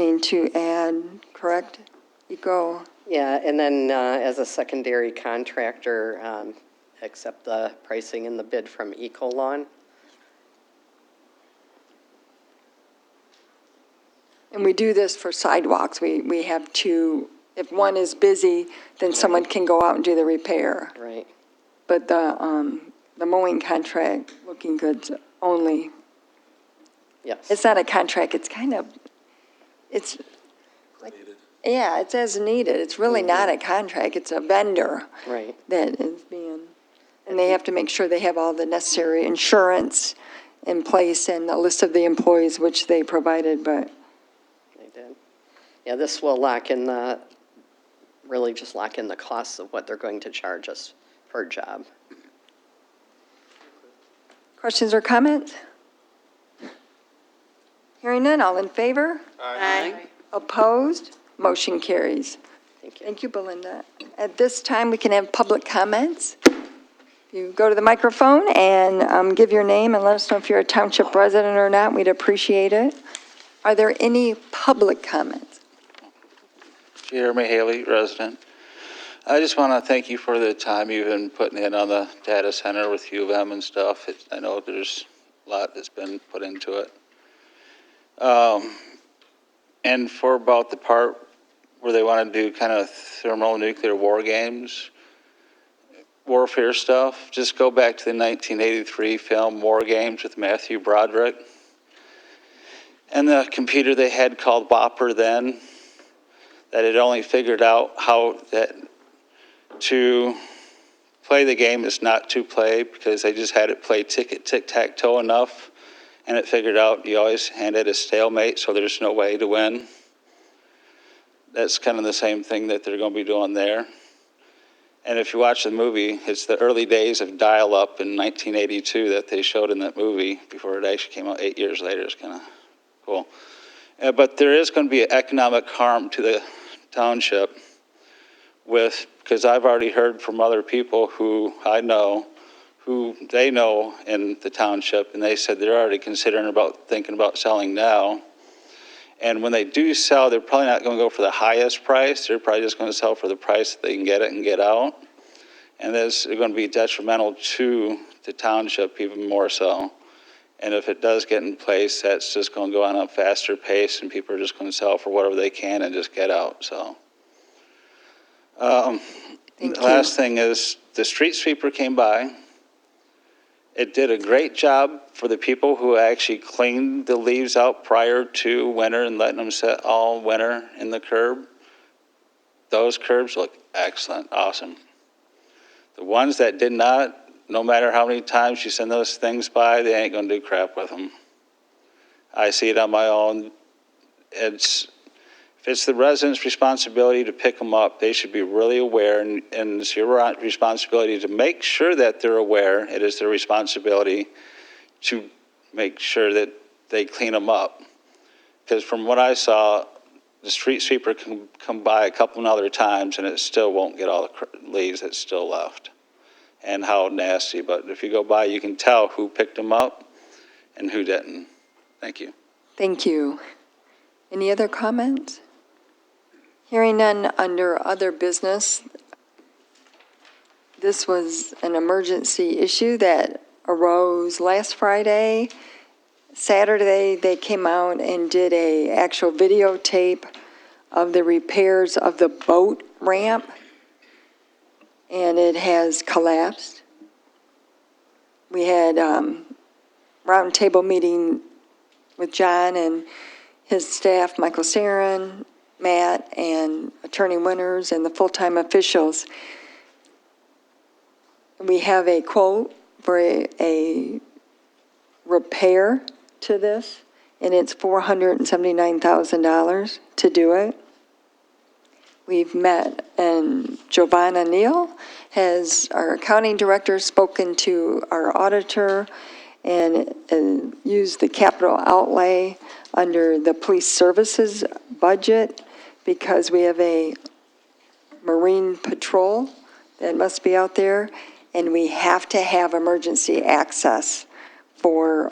need to add, correct? Eco. Yeah, and then as a secondary contractor, accept the pricing in the bid from Ecolon. And we do this for sidewalks. We have two, if one is busy, then someone can go out and do the repair. Right. But the mowing contract, looking good only. Yes. It's not a contract, it's kind of, it's like, yeah, it's as needed. It's really not a contract, it's a vendor. Right. That is being, and they have to make sure they have all the necessary insurance in place and a list of the employees, which they provided, but. They did. Yeah, this will lock in the, really just lock in the costs of what they're going to charge us per job. Questions or comments? Hearing none, all in favor? Aye. Opposed? Motion carries. Thank you. Thank you, Belinda. At this time, we can have public comments. You go to the microphone and give your name and let us know if you're a township resident or not. We'd appreciate it. Are there any public comments? Jeremy Haley, resident. I just want to thank you for the time you've been putting in on the data center with U of M and stuff. I know there's a lot that's been put into it. And for about the part where they want to do kind of thermonuclear war games, warfare stuff, just go back to the 1983 film War Games with Matthew Broderick. And the computer they had called Whopper then, that had only figured out how that to play the game is not to play, because they just had it play tic-tac-toe enough, and it figured out you always hand it a stalemate, so there's no way to win. That's kind of the same thing that they're going to be doing there. And if you watch the movie, it's the early days of dial-up in 1982 that they showed in that movie before it actually came out 8 years later. It's kind of cool. But there is going to be economic harm to the township because I've already heard from other people who I know, who they know in the township, and they said they're already thinking about selling now. And when they do sell, they're probably not going to go for the highest price. They're probably just going to sell for the price that they can get it and get out. And that's going to be detrimental to the township even more so. And if it does get in place, that's just going to go on a faster pace, and people are just going to sell for whatever they can and just get out. So, Thank you. Last thing is the street sweeper came by. It did a great job for the people who actually cleaned the leaves out prior to winter and letting them sit all winter in the curb. Those curbs look excellent, awesome. The ones that did not, no matter how many times you send those things by, they ain't going to do crap with them. I see it on my own. If it's the residents' responsibility to pick them up, they should be really aware, and it's your responsibility to make sure that they're aware. It is their responsibility to make sure that they clean them up. Because from what I saw, the street sweeper can come by a couple other times and it still won't get all the leaves that's still left. And how nasty. But if you go by, you can tell who picked them up and who didn't. Thank you. Thank you. Any other comments? Hearing none, under other business, this was an emergency issue that arose last Friday. Saturday, they came out and did a actual videotape of the repairs of the boat ramp, and it has collapsed. We had roundtable meeting with John and his staff, Michael Sarin, Matt, and Attorney Winters, and the full-time officials. We have a quote for a repair to this, and it's $479,000 to do it. We've met, and Giovanna Neal has, our accounting director, spoken to our auditor and used the capital outlay under the police services budget because we have a marine patrol that must be out there, and we have to have emergency access for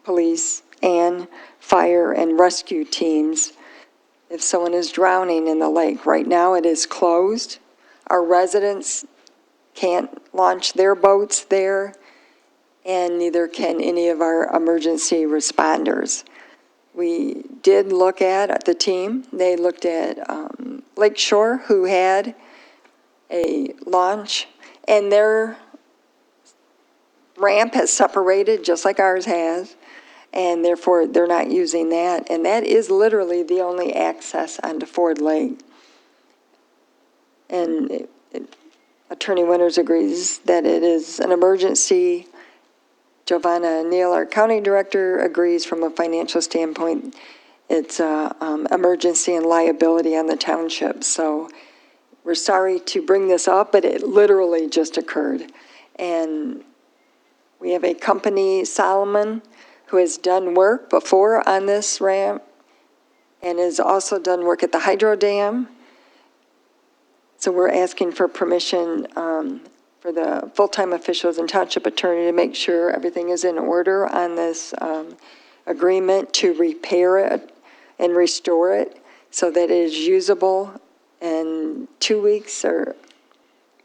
police and fire and rescue teams if someone is drowning in the lake. Right now, it is closed. Our residents can't launch their boats there, and neither can any of our emergency responders. We did look at the team. They looked at Lakeshore, who had a launch, and their ramp has separated just like ours has, and therefore they're not using that. And that is literally the only access onto Ford Lake. And Attorney Winters agrees that it is an emergency. Giovanna Neal, our county director, agrees from a financial standpoint. It's emergency and liability on the township. So we're sorry to bring this up, but it literally just occurred. And we have a company, Solomon, who has done work before on this ramp and has also done work at the hydro dam. So we're asking for permission for the full-time officials and township attorney to make sure everything is in order on this agreement to repair it and restore it so that it is usable in 2 weeks or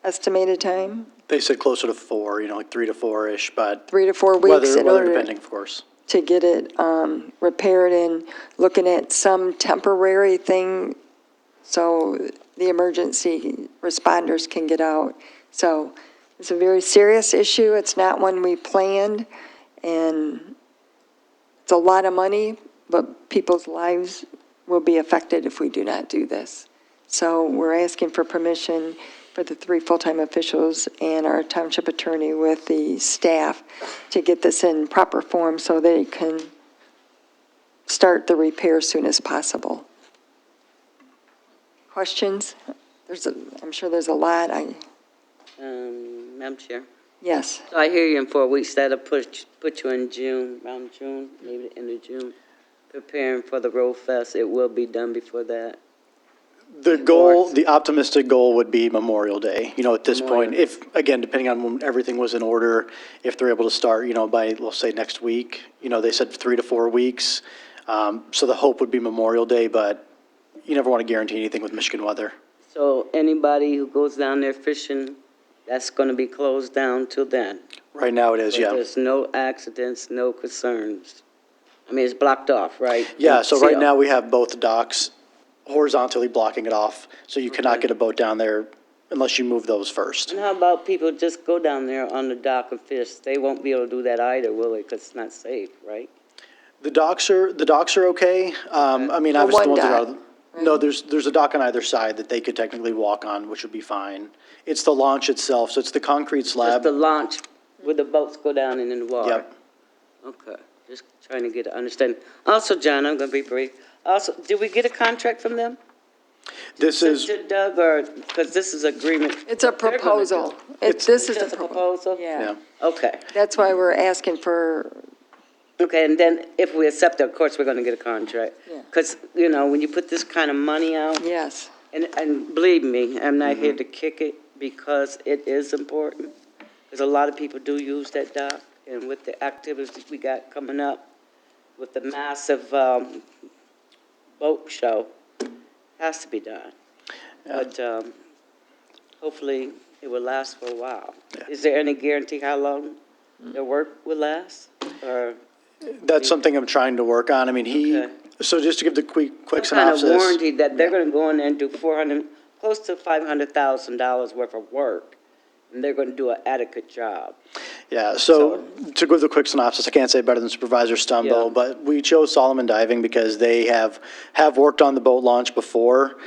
estimated time, They said closer to 4, like 3 to 4-ish, but 3 to 4 weeks in weather order depending, of course. to get it repaired, and looking at some temporary thing so the emergency responders can get out. So it's a very serious issue. It's not one we planned, and it's a lot of money, but people's lives will be affected if we do not do this. So we're asking for permission for the 3 full-time officials and our township attorney with the staff to get this in proper form so they can start the repair as soon as possible. Questions? I'm sure there's a lot. Madam Chair, Yes. so I hear you in 4 weeks. That'll put you in June, around June, maybe the end of June, preparing for the Road Fest. It will be done before that. The goal, the optimistic goal would be Memorial Day, at this point. Memorial. If, again, depending on when everything was in order, if they're able to start, by, let's say, next week, they said 3 to 4 weeks. So the hope would be Memorial Day, but you never want to guarantee anything with Michigan weather. So anybody who goes down there fishing, that's going to be closed down till then. Right now it is, But yeah. there's no accidents, no concerns. I mean, it's blocked off, right? Yeah, so right See- now we have both docks horizontally blocking it off, so you cannot get a boat down there unless you move those first. And how about people just go down there on the dock and fish? They won't be able to do that either, will they? Because it's not safe, right? The docks are okay. I mean, Well, obviously the one ones that dock, are, no, there's a dock on either side that they could technically walk on, which would be fine. It's the launch itself, so it's the concrete Just slab. the launch where the boats go down and in the water? Yep. Okay, just trying to get an understanding. Also, John, I'm going to be brief. Also, did we get a contract from them? This is, To Doug, or, because this is agreement. It's a what they're gonna proposal. do. This It's is just a a proposal. proposal? Yeah. yeah. Okay, That's why we're asking for, okay, and then if we accept it, of course, we're going to get a contract. Yeah. Because, when you put this kind of money out, yes. and believe me, I'm not here to kick it because it is important. Because a lot of people do use that dock, and with the activities we got coming up, with the massive boat show, has to be done. But hopefully it will last for a while. Yeah. Is there any guarantee how long the work will last? Or That's something I'm trying to work on. I mean, Okay. so just to give the quick some kind of synopsis. warranty that they're going to go in there and do close to $500,000 worth of work, and they're going to do an adequate job. Yeah, so to give the quick synopsis, I can't say better than Supervisor Stumbo, Yeah. but we chose Solomon Diving because they have worked on the boat launch before.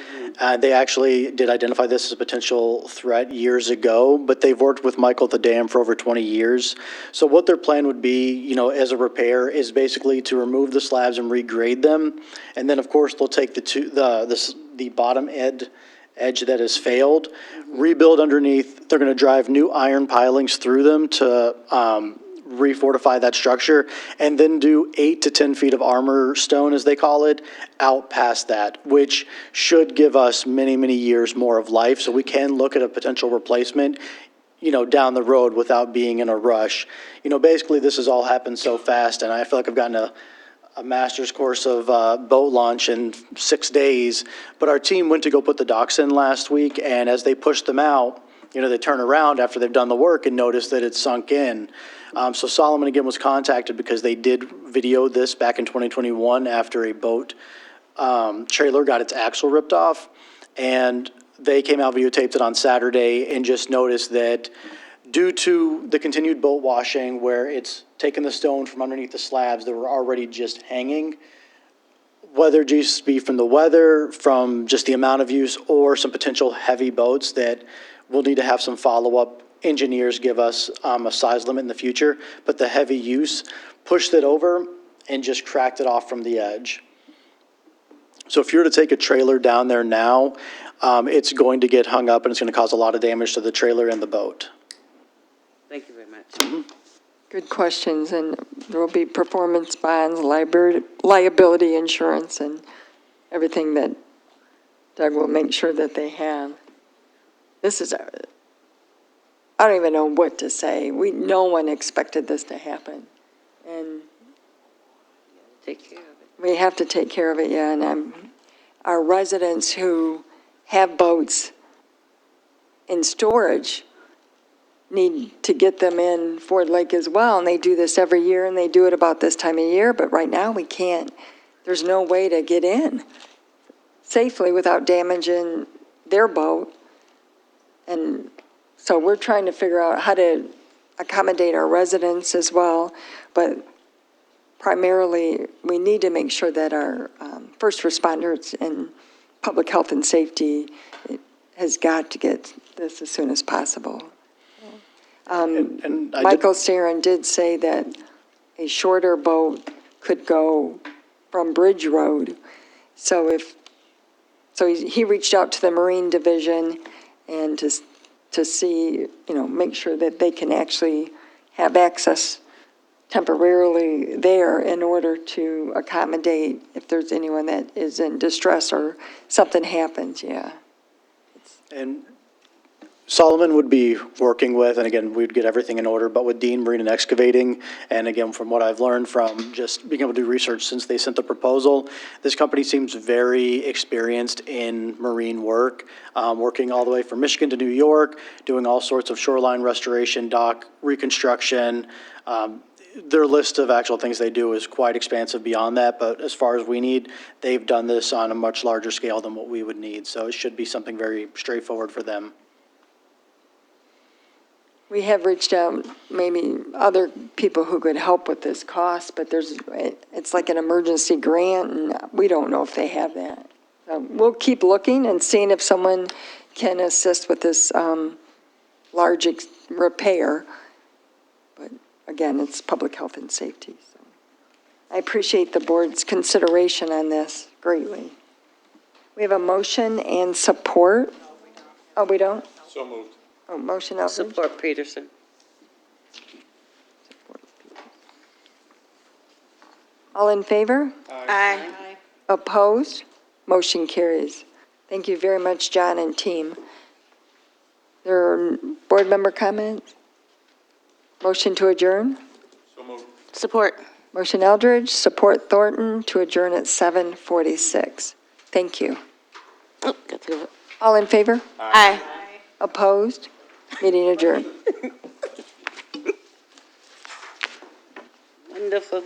They actually did identify this as a potential threat years ago, but they've worked with Michael at the dam for over 20 years. So what their plan would be, as a repair, is basically to remove the slabs and regrade them. And then, of course, they'll take the bottom edge that has failed, rebuild underneath. They're going to drive new iron pilings through them to refortify that structure, and then do 8 to 10 feet of armor stone, as they call it, out past that, which should give us many, many years more of life. So we can look at a potential replacement, down the road without being in a rush. Basically, this has all happened so fast, and I feel like I've gotten a master's course of boat launch in 6 days, but our team went to go put the docks in last week, and as they pushed them out, they turn around after they've done the work and notice that it's sunk in. So Solomon again was contacted because they did video this back in 2021 after a boat trailer got its axle ripped off, and they came out, videotaped it on Saturday, and just noticed that due to the continued boat washing where it's taken the stone from underneath the slabs that were already just hanging, whether it just be from the weather, from just the amount of use, or some potential heavy boats that we'll need to have some follow-up engineers give us a size limit in the future, but the heavy use pushed it over and just cracked it off from the edge. So if you were to take a trailer down there now, it's going to get hung up and it's going to cause a lot of damage to the trailer and the boat. Thank you very much. Good questions, and there will be performance bonds, liability insurance, and everything that Doug will make sure that they have. This is, I don't even know what to say. No one expected this to happen, and Take care of it. we have to take care of it, yeah, and our residents who have boats in storage need to get them in Ford Lake as well, and they do this every year, and they do it about this time of year, but right now we can't. There's no way to get in safely without damaging their boat, and so we're trying to figure out how to accommodate our residents as well, but primarily, we need to make sure that our first responders and public health and safety has got to get this as soon as possible. And I did- Michael Sarin did say that a shorter boat could go from Bridge Road. So he reached out to the Marine Division and to see, make sure that they can actually have access temporarily there in order to accommodate if there's anyone that is in distress or something happens, yeah. And Solomon would be working with, and again, we'd get everything in order, but with Dean Marine and Excavating, and again, from what I've learned from just being able to do research since they sent the proposal, this company seems very experienced in marine work, working all the way from Michigan to New York, doing all sorts of shoreline restoration, dock reconstruction. Their list of actual things they do is quite expansive beyond that, but as far as we need, they've done this on a much larger scale than what we would need, so it should be something very straightforward for them. We have reached out, maybe other people who could help with this cost, but it's like an emergency grant, and we don't know if they have that. We'll keep looking and seeing if someone can assist with this large repair. But again, it's public health and safety. So I appreciate the board's consideration on this greatly. We have a motion and support. Oh, we don't? So moved. Oh, motion, Eldridge? Support Peterson. All in favor? Aye. Opposed? Motion carries. Thank you very much, John and team. There are board member comments? Motion to adjourn? So moved. Support. Motion Eldridge, support Thornton to adjourn at 7:46. Thank you. Oh, got to go. All in favor? Aye. Opposed? Meeting adjourned. Wonderful.